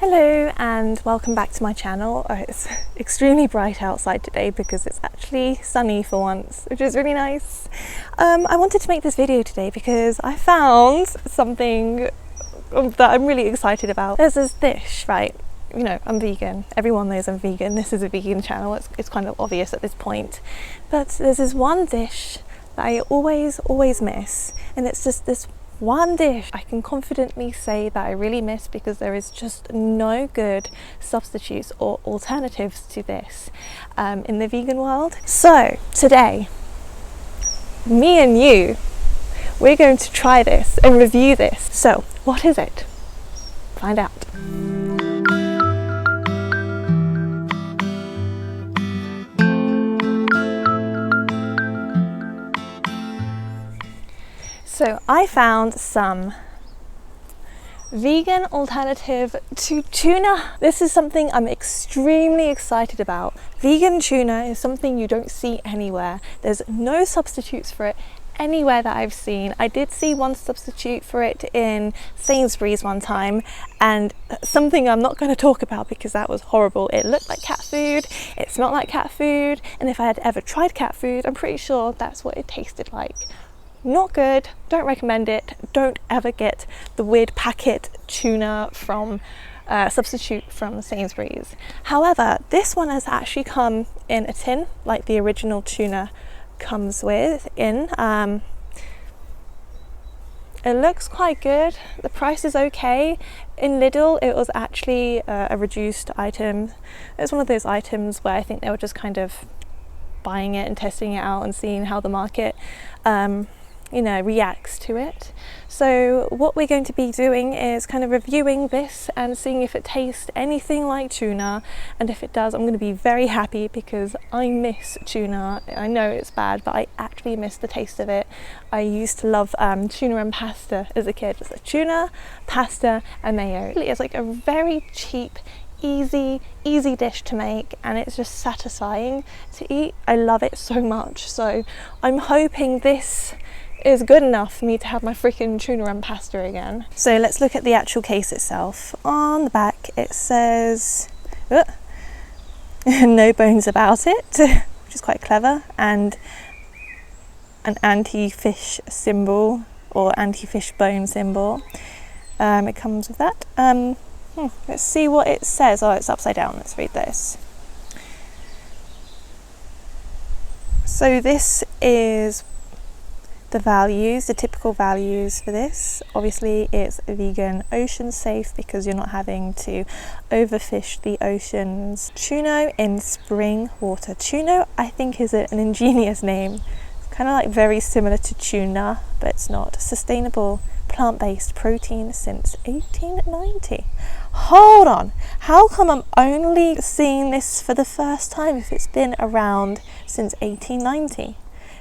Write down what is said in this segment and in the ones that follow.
Hello and welcome back to my channel. It's extremely bright outside today because it's actually sunny for once, which is really nice. I wanted to make this video today because I found something that I'm really excited about. There's this dish, right? You know, I'm vegan. Everyone knows I'm vegan. This is a vegan channel. It's kind of obvious at this point. But there's this one dish that I always miss, and it's just this one dish I can confidently say that I really miss because there is just no good substitutes or alternatives to this in the vegan world. So today, me and you, we're going to try this and review this. So what is it? Find out. So I found some vegan alternative to tuna. This is something I'm extremely excited about. Vegan tuna is something you don't see anywhere. There's no substitutes for it anywhere that I've seen. I did see one substitute for it in Sainsbury's one time, and something I'm not going to talk about because that was horrible. It looked like cat food, it smelled like cat food, and if I had ever tried cat food, I'm pretty sure that's what it tasted like. Not good, don't recommend it. Don't ever get the weird packet tuna from substitute from Sainsbury's. However, this one has actually come in a tin like the original tuna comes with in. It looks quite good. The price is okay. In Lidl it was actually a reduced item. It's one of those items where I think they were just kind of buying it and testing it out and seeing how the market reacts to it. So what we're going to be doing is kind of reviewing this and seeing if it tastes anything like tuna, and if it does, I'm going to be very happy because I miss tuna. I know it's bad, but I actually miss the taste of it. I used to love tuna and pasta as a kid. It's like tuna, pasta and mayo. It's like a very cheap, easy dish to make, and it's just satisfying to eat. I love it so much, so I'm hoping this is good enough for me to have my freaking tuna and pasta again. So let's look at the actual case itself. On the back it says no bones about it, which is quite clever, and an anti-fish symbol or anti-fish bone symbol. It comes with that. Let's see what it says. Oh, it's upside down. Let's read this. So this is the typical values for this. Obviously it's vegan, ocean safe because you're not having to overfish the oceans. Tuno in spring water. Tuno I think is an ingenious name. It's kind of like very similar to tuna, but it's not. Sustainable plant-based protein since 1890. Hold on, how come I'm only seeing this for the first time if it's been around since 1890?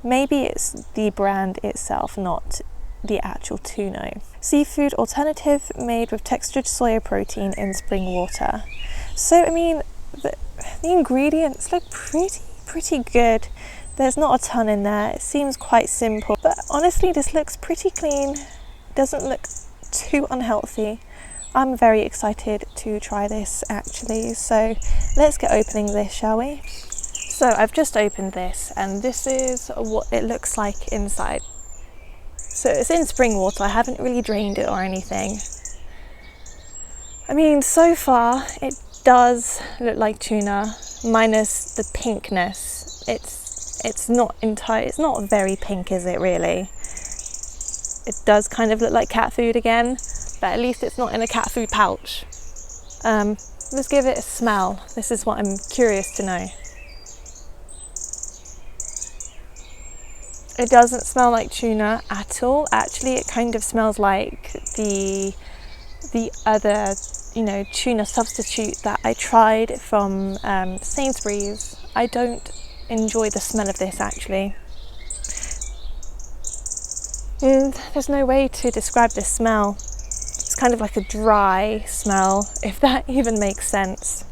Maybe it's the brand itself, not the actual Tuno. Seafood alternative made with textured soya protein in spring water. So I mean, the ingredients look pretty good. There's not a ton in there. It seems quite simple, but honestly this looks pretty clean. Doesn't look too unhealthy. I'm very excited to try this actually. So let's get opening this, shall we? So I've just opened this, and this is what it looks like inside. So it's in spring water. I haven't really drained it or anything. I mean, so far it does look like tuna, minus the pinkness. It's not very pink, is it really? It does kind of look like cat food again, but at least it's not in a cat food pouch. Let's give it a smell. This is what I'm curious to know. It doesn't smell like tuna at all. Actually, it kind of smells like the other, tuna substitute that I tried from Sainsbury's. I don't enjoy the smell of this actually. There's no way to describe this smell. It's kind of like a dry smell, if that even makes sense.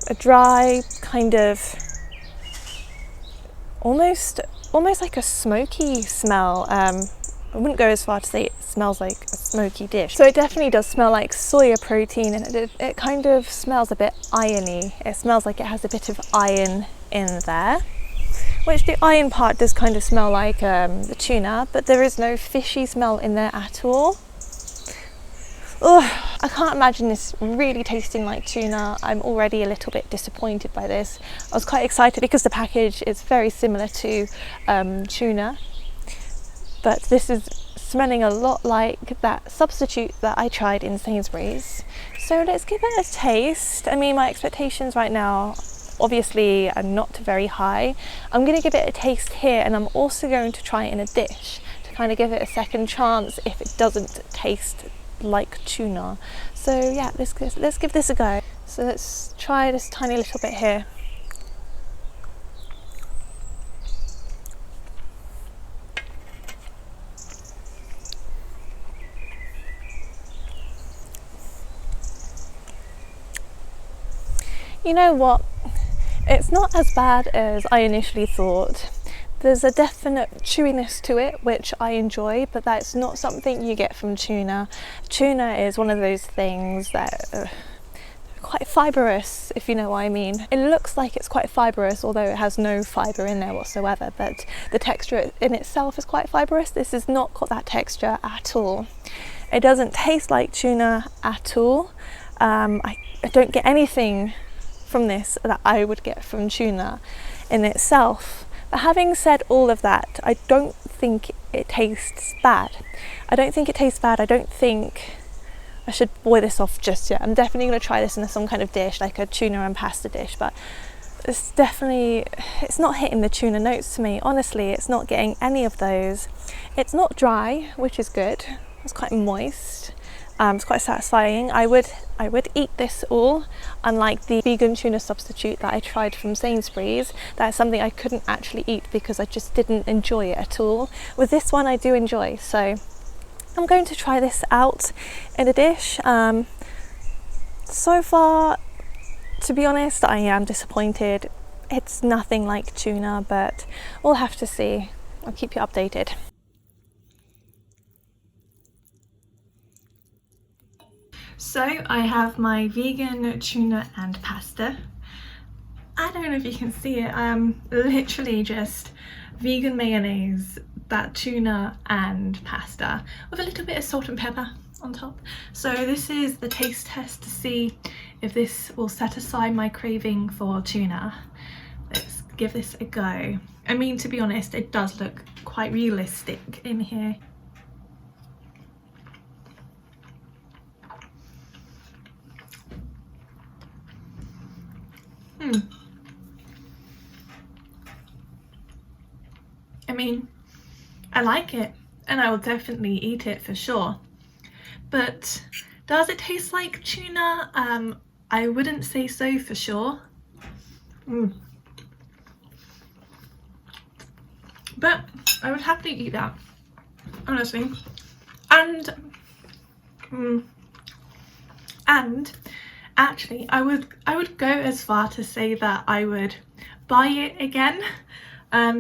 A dry kind of almost like a smoky smell. I wouldn't go as far to say it smells like a smoky dish. So it definitely does smell like soya protein, and it kind of smells a bit irony. It smells like it has a bit of iron in there, which the iron part does kind of smell like the tuna, but there is no fishy smell in there at all. Oh, I can't imagine this really tasting like tuna. I'm already a little bit disappointed by this. I was quite excited because the package is very similar to tuna, but this is smelling a lot like that substitute that I tried in Sainsbury's. So let's give it a taste. I mean, my expectations right now obviously are not very high. I'm going to give it a taste here, and I'm also going to try it in a dish to kind of give it a second chance if it doesn't taste like tuna. So yeah, let's give this a go. So let's try this tiny little bit here. You know what? It's not as bad as I initially thought. There's a definite chewiness to it, which I enjoy, but that's not something you get from tuna. Tuna is one of those things that are quite fibrous, if you know what I mean. It looks like it's quite fibrous, although it has no fibre in there whatsoever, but the texture in itself is quite fibrous. This has not got that texture at all. It doesn't taste like tuna at all. I don't get anything from this that I would get from tuna in itself. But having said all of that, I don't think it tastes bad. I don't think it tastes bad. I don't think I should boil this off just yet. I'm definitely going to try this in some kind of dish, like a tuna and pasta dish, but it's not hitting the tuna notes to me. Honestly, it's not getting any of those. It's not dry, which is good. It's quite moist. It's quite satisfying. I would eat this all, unlike the vegan tuna substitute that I tried from Sainsbury's. That's something I couldn't actually eat because I just didn't enjoy it at all. With this one I do enjoy, so I'm going to try this out in a dish. So far, to be honest, I am disappointed. It's nothing like tuna, but we'll have to see. I'll keep you updated. So I have my vegan tuna and pasta. I don't know if you can see it, literally just vegan mayonnaise, that tuna and pasta with a little bit of salt and pepper on top. So this is the taste test to see if this will satisfy my craving for tuna. Let's give this a go. I mean, to be honest, it does look quite realistic in here. I mean, I like it and I will definitely eat it for sure, but does it taste like tuna? I wouldn't say so for sure. But I would happily eat that, honestly. And actually I would go as far to say that I would buy it again,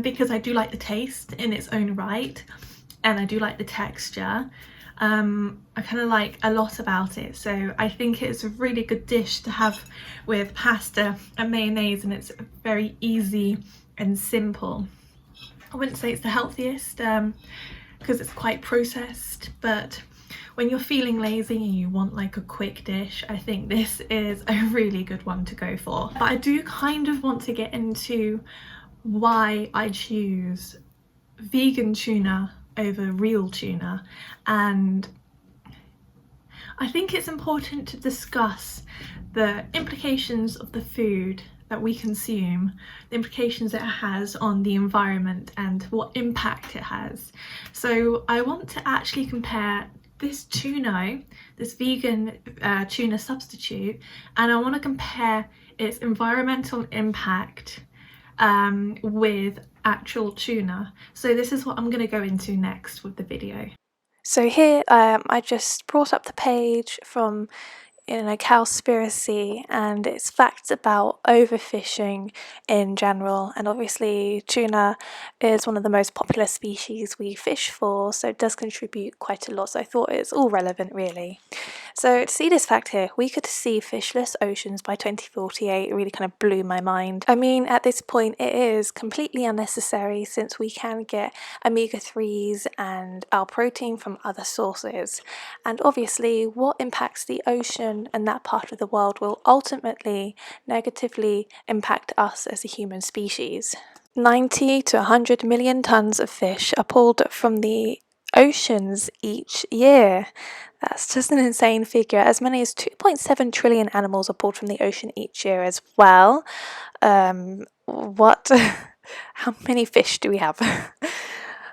because I do like the taste in its own right and I do like the texture. I kind of like a lot about it, so I think it's a really good dish to have with pasta and mayonnaise, and it's very easy and simple. I wouldn't say it's the healthiest because it's quite processed, but when you're feeling lazy and you want like a quick dish, I think this is a really good one to go for. But I do kind of want to get into why I choose vegan tuna over real tuna, and I think it's important to discuss the implications of the food that we consume, the implications it has on the environment and what impact it has. So I want to actually compare this Tuno, this vegan tuna substitute, and I want to compare its environmental impact with actual tuna. So this is what I'm going to go into next with the video. So here I just brought up the page from in a cowspiracy, and it's facts about overfishing in general. And obviously tuna is one of the most popular species we fish for, so it does contribute quite a lot, so I thought it's all relevant really. So to see this fact here, we could see fishless oceans by 2048, really kind of blew my mind. I mean, at this point it is completely unnecessary since we can get omega-3s and our protein from other sources. And obviously what impacts the ocean and that part of the world will ultimately negatively impact us as a human species. 90 to 100 million tons of fish are pulled from the oceans each year. That's just an insane figure. As many as 2.7 trillion animals are pulled from the ocean each year as well. What? How many fish do we have?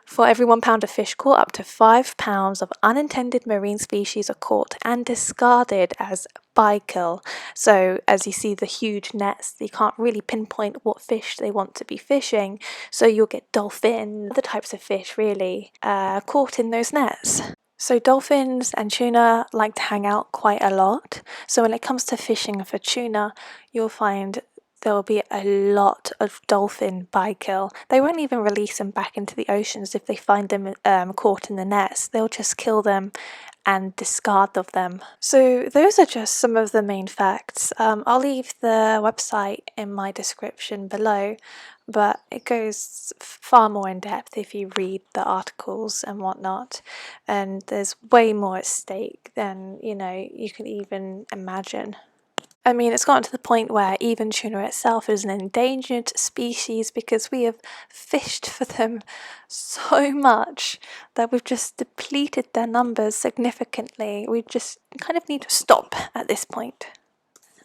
For every 1 pound of fish caught, up to 5 pounds of unintended marine species are caught and discarded as bykill. So as you see the huge nets, you can't really pinpoint what fish they want to be fishing, so you'll get dolphin, other types of fish really, caught in those nets. So dolphins and tuna like to hang out quite a lot, so when it comes to fishing for tuna, you'll find there will be a lot of dolphin bykill. They won't even release them back into the oceans if they find them caught in the nets. They'll just kill them and discard of them. So those are just some of the main facts. I'll leave the website in my description below, but it goes far more in depth if you read the articles and whatnot, and there's way more at stake than you can even imagine. I mean, it's gotten to the point where even tuna itself is an endangered species because we have fished for them so much that we've just depleted their numbers significantly. We just kind of need to stop at this point.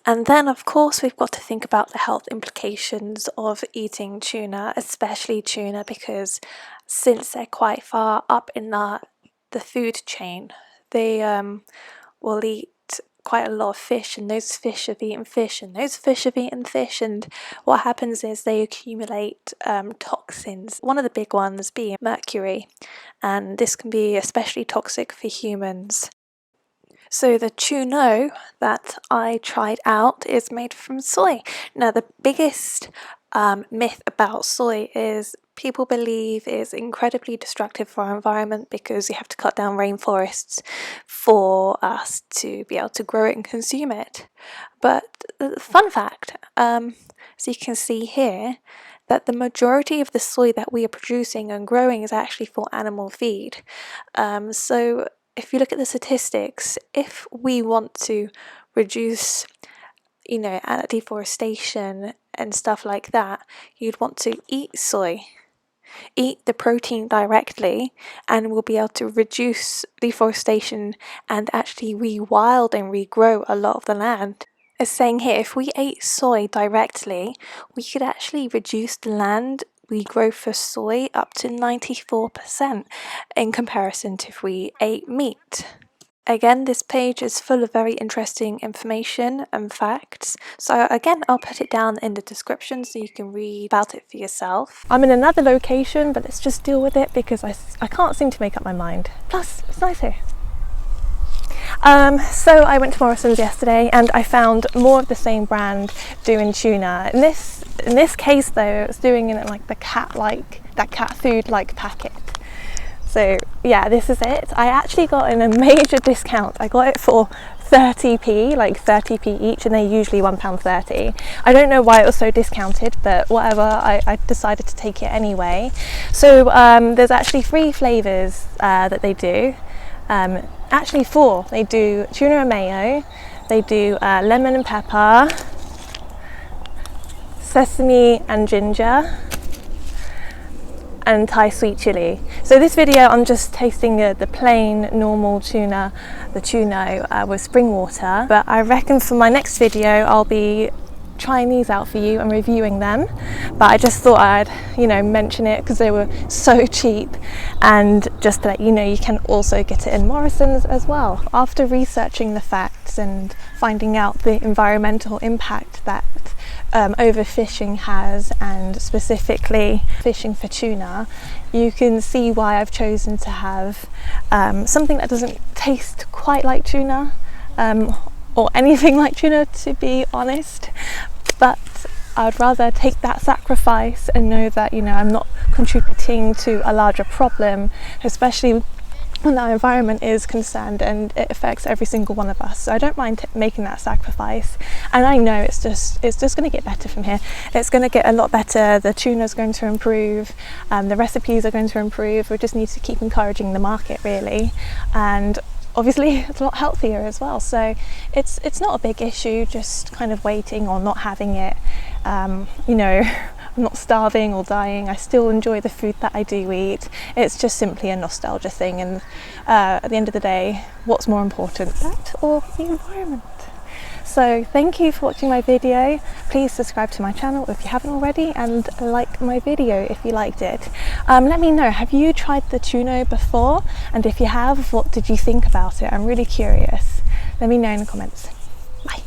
And then, of course, we've got to think about the health implications of eating tuna, especially tuna, because since they're quite far up in the food chain, they will eat quite a lot of fish, and those fish have eaten fish, and those fish have eaten fish, and what happens is they accumulate toxins, one of the big ones being mercury, and this can be especially toxic for humans. So the Tuno that I tried out is made from soy. Now the biggest myth about soy is people believe is incredibly destructive for our environment because you have to cut down rainforests for us to be able to grow it and consume it. But fun fact, so you can see here that the majority of the soy that we are producing and growing is actually for animal feed. So if you look at the statistics, if we want to reduce deforestation and stuff like that, you'd want to eat soy, eat the protein directly, and we'll be able to reduce deforestation and actually rewild and regrow a lot of the land. It's saying here, if we ate soy directly, we could actually reduce the land we grow for soy up to 94% in comparison to if we ate meat. Again, this page is full of very interesting information and facts, so again I'll put it down in the description so you can read about it for yourself. I'm in another location, but let's just deal with it because I can't seem to make up my mind. Plus, it's nice here. So I went to Morrison's yesterday and I found more of the same brand doing tuna. In this case though, it's doing it in like the cat food like packet. So yeah, this is it. I actually got in a major discount. I got it for 30p, like 30p each, and they're usually £1.30. I don't know why it was so discounted, but whatever, I decided to take it anyway. So there's actually 3 flavours that they do. Actually 4. They do tuna and mayo, they do lemon and pepper, sesame and ginger, and Thai sweet chili. So this video I'm just tasting the plain normal tuna, the Tuno with spring water, but I reckon for my next video I'll be trying these out for you and reviewing them. But I just thought I'd mention it because they were so cheap, and just to let you know you can also get it in Morrison's as well. After researching the facts and finding out the environmental impact that overfishing has, and specifically fishing for tuna, you can see why I've chosen to have something that doesn't taste quite like tuna, or anything like tuna, to be honest, but I'd rather take that sacrifice and know that, you know, I'm not contributing to a larger problem, especially when our environment is concerned and it affects every single one of us. So I don't mind making that sacrifice, and I know it's just going to get better from here. It's going to get a lot better. The tuna's going to improve, the recipes are going to improve. We just need to keep encouraging the market, really, and obviously it's a lot healthier as well. So it's not a big issue, just kind of waiting or not having it. You know, I'm not starving or dying. I still enjoy the food that I do eat. It's just simply a nostalgia thing, and at the end of the day, what's more important, that or the environment? So thank you for watching my video. Please subscribe to my channel if you haven't already, and like my video if you liked it. Let me know, have you tried the Tuno before? And if you have, what did you think about it? I'm really curious. Let me know in the comments. Bye.